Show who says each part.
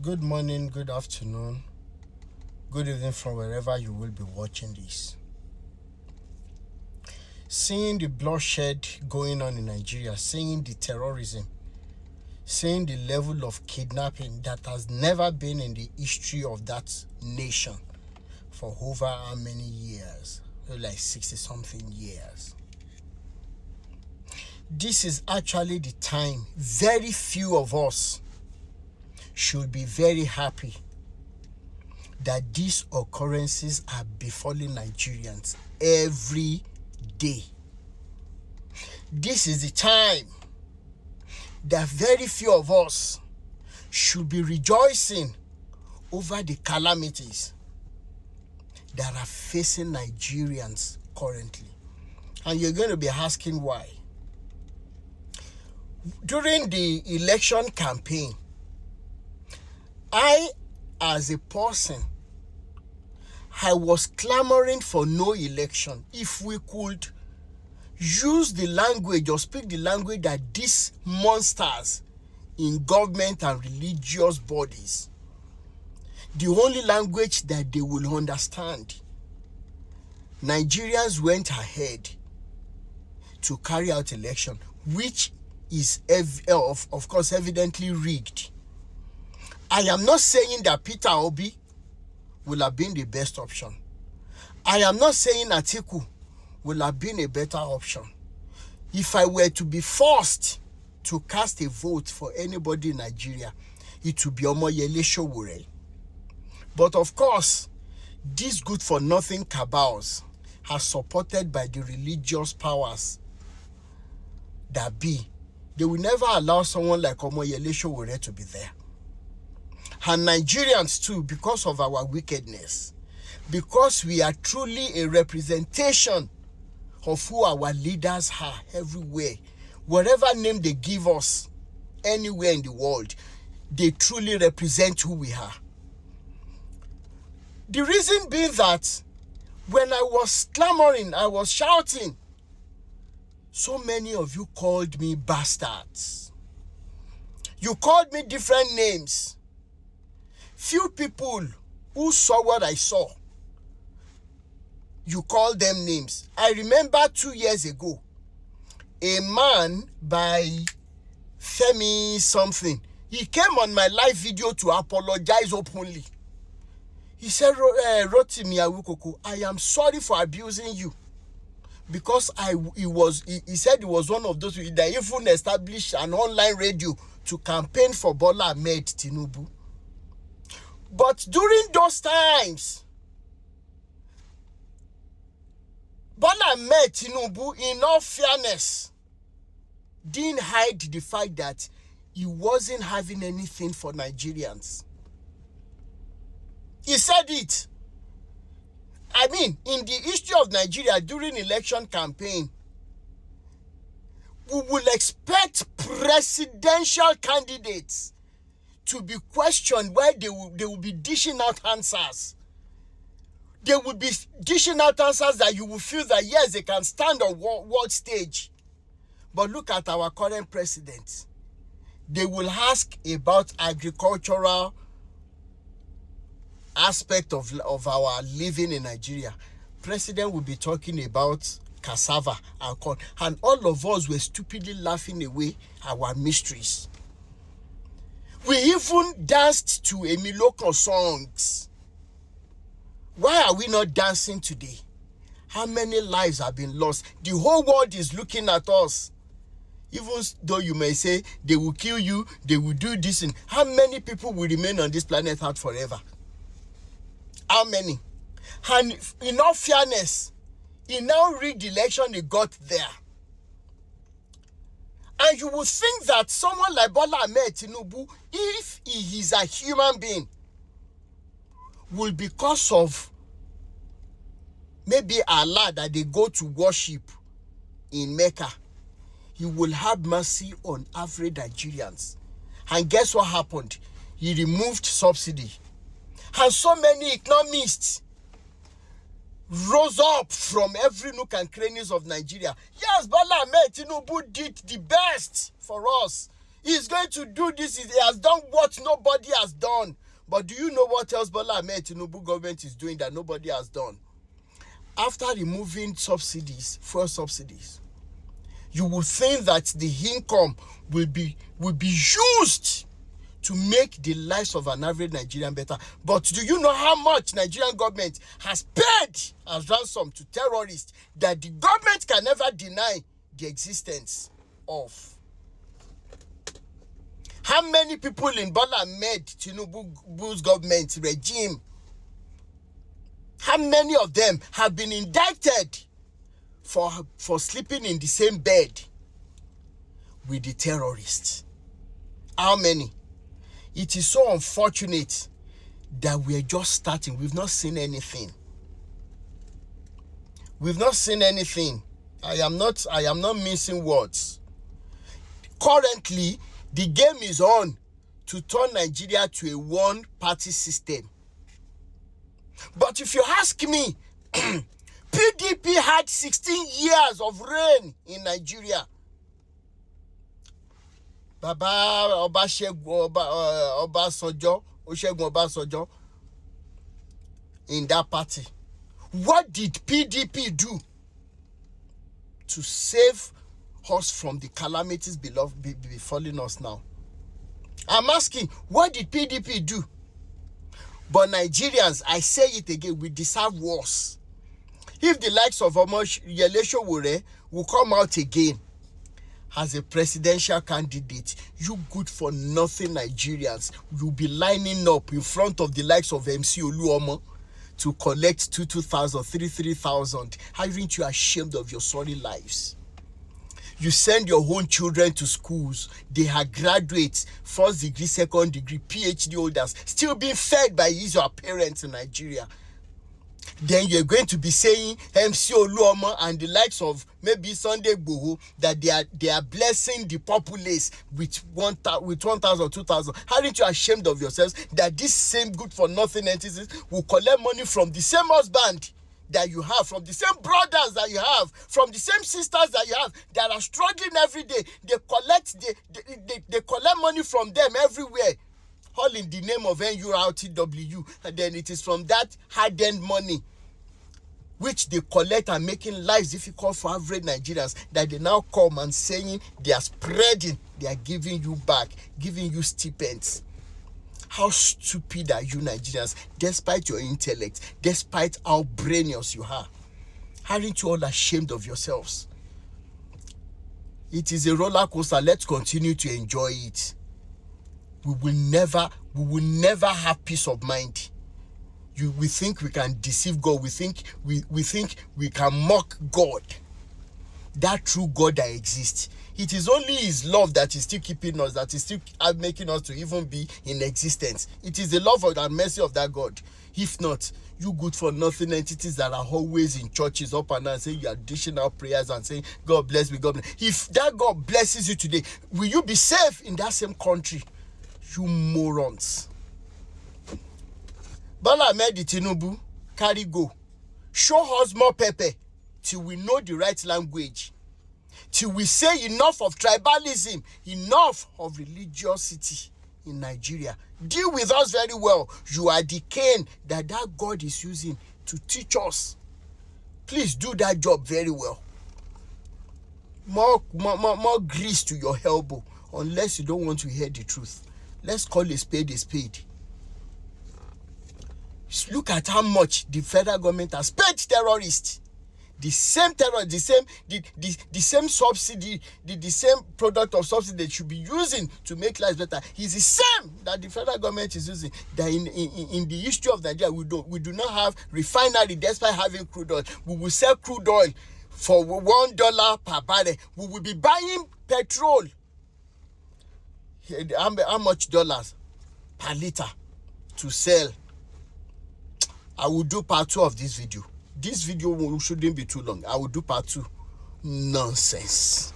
Speaker 1: Good morning, good afternoon, good evening from wherever you will be watching this. Seeing the bloodshed going on in Nigeria, seeing the terrorism, seeing the level of kidnapping that has never been in the history of that nation for over how many years? Like 60 something years. This is actually the time very few of us should be very happy that these occurrences are befalling Nigerians every day. This is the time that very few of us should be rejoicing over the calamities that are facing Nigerians currently. And you're going to be asking why. During the election campaign, I, as a person, I was clamoring for no election. If we could use the language or speak the language that these monsters in government and religious bodies, the only language that they will understand, Nigerians went ahead to carry out election, which is of course evidently rigged. I am not saying that Peter Obi will have been the best option. I am not saying Atiku will have been a better option. If I were to be forced to cast a vote for anybody in Nigeria, it would be Omoyele Sowore. But of course, these good-for-nothing cabals are supported by the religious powers that be. They will never allow someone like Omoyele Sowore to be there. And Nigerians too, because of our wickedness, because we are truly a representation of who our leaders are everywhere, whatever name they give us anywhere in the world, they truly represent who we are. The reason being that when I was clamoring, I was shouting, so many of you called me bastards. You called me different names. Few people who saw what I saw, you call them names. I remember 2 years ago, a man by Femi something, he came on my live video to apologize openly. He said, Rotimi Awukoko, I am sorry for abusing you. Because he said he was one of those that even established an online radio to campaign for Bola Ahmed Tinubu. But during those times, Bola Ahmed Tinubu, in all fairness, didn't hide the fact that he wasn't having anything for Nigerians. He said it. I mean, in the history of Nigeria during election campaign, we will expect presidential candidates to be questioned where they will be dishing out answers. They will be dishing out answers that you will feel that yes, they can stand on world stage. But look at our current president. They will ask about agricultural aspect of our living in Nigeria. President will be talking about cassava and corn, and all of us were stupidly laughing away our mysteries. We even danced to Emiloko songs. Why are we not dancing today? How many lives have been lost? The whole world is looking at us. Even though you may say they will kill you, they will do this, and how many people will remain on this planet Earth forever? How many? And in all fairness, he now rigged the election, he got there. And you would think that someone like Bola Ahmed Tinubu, if he is a human being, will, because of maybe Allah that they go to worship in Mecca, he will have mercy on average Nigerians. And guess what happened? He removed subsidy. And so many economists rose up from every nook and crannies of Nigeria. Yes, Bola Ahmed Tinubu did the best for us. He's going to do this. He has done what nobody has done. But do you know what else Bola Ahmed Tinubu government is doing that nobody has done? After removing subsidies, fuel subsidies, you will think that the income will be used to make the lives of an average Nigerian better. But do you know how much Nigerian government has paid as ransom to terrorists that the government can never deny the existence of? How many people in Bola Ahmed Tinubu's government regime, how many of them have been indicted for sleeping in the same bed with the terrorists? How many? It is so unfortunate that we are just starting. We've not seen anything. We've not seen anything. I am not missing words. Currently, the game is on to turn Nigeria to a one-party system. But if you ask me, PDP had 16 years of reign in Nigeria. Baba Obasanjo in that party. What did PDP do to save us from the calamities befalling us now? I'm asking, what did PDP do? But Nigerians, I say it again, we deserve worse. If the likes of Yele Sowore will come out again as a presidential candidate, you good for nothing Nigerians, you'll be lining up in front of the likes of MC Oluomo to collect 2,000, 3,000. Aren't you ashamed of your sorry lives? You send your own children to schools. They are graduates, first degree, second degree, PhD holders, still being fed by your parents in Nigeria. Then you're going to be saying MC Oluomo and the likes of maybe Sunday Igboho that they are blessing the populace with 1,000, 2,000. Aren't you ashamed of yourselves that this same good for nothing entities will collect money from the same husband that you have, from the same brothers that you have, from the same sisters that you have that are struggling every day? They collect money from them everywhere, all in the name of NURTW, and then it is from that hard-earned money which they collect and making lives difficult for average Nigerians that they now come and saying they are spreading, they are giving you back, giving you stipends. How stupid are you Nigerians, despite your intellect, despite how brainious you are? Aren't you all ashamed of yourselves? It is a roller coaster. Let's continue to enjoy it. We will never have peace of mind. We think we can deceive God. We think we can mock God. That true God that exists. It is only His love that is still keeping us, that is still making us to even be in existence. It is the love and mercy of that God. If not, you good for nothing entities that are always in churches up and down saying your additional prayers and saying, God bless me, God bless. If that God blesses you today, will you be safe in that same country? You morons. Bola Ahmed Tinubu, carry go. Show us more pepper till we know the right language. Till we say enough of tribalism, enough of religiosity in Nigeria. Deal with us very well. You are the cane that God is using to teach us. Please do that job very well. More grease to your elbow, unless you don't want to hear the truth. Let's call a spade a spade. Look at how much the federal government has paid terrorists. The same terror, the same subsidy, the same product of subsidy they should be using to make lives better is the same that the federal government is using. That in the history of Nigeria, we do not have refinery despite having crude oil. We will sell crude oil for $1 per barrel. We will be buying petrol. How much dollars per liter to sell? I will do part 2 of this video. This video shouldn't be too long. I will do part 2. Nonsense.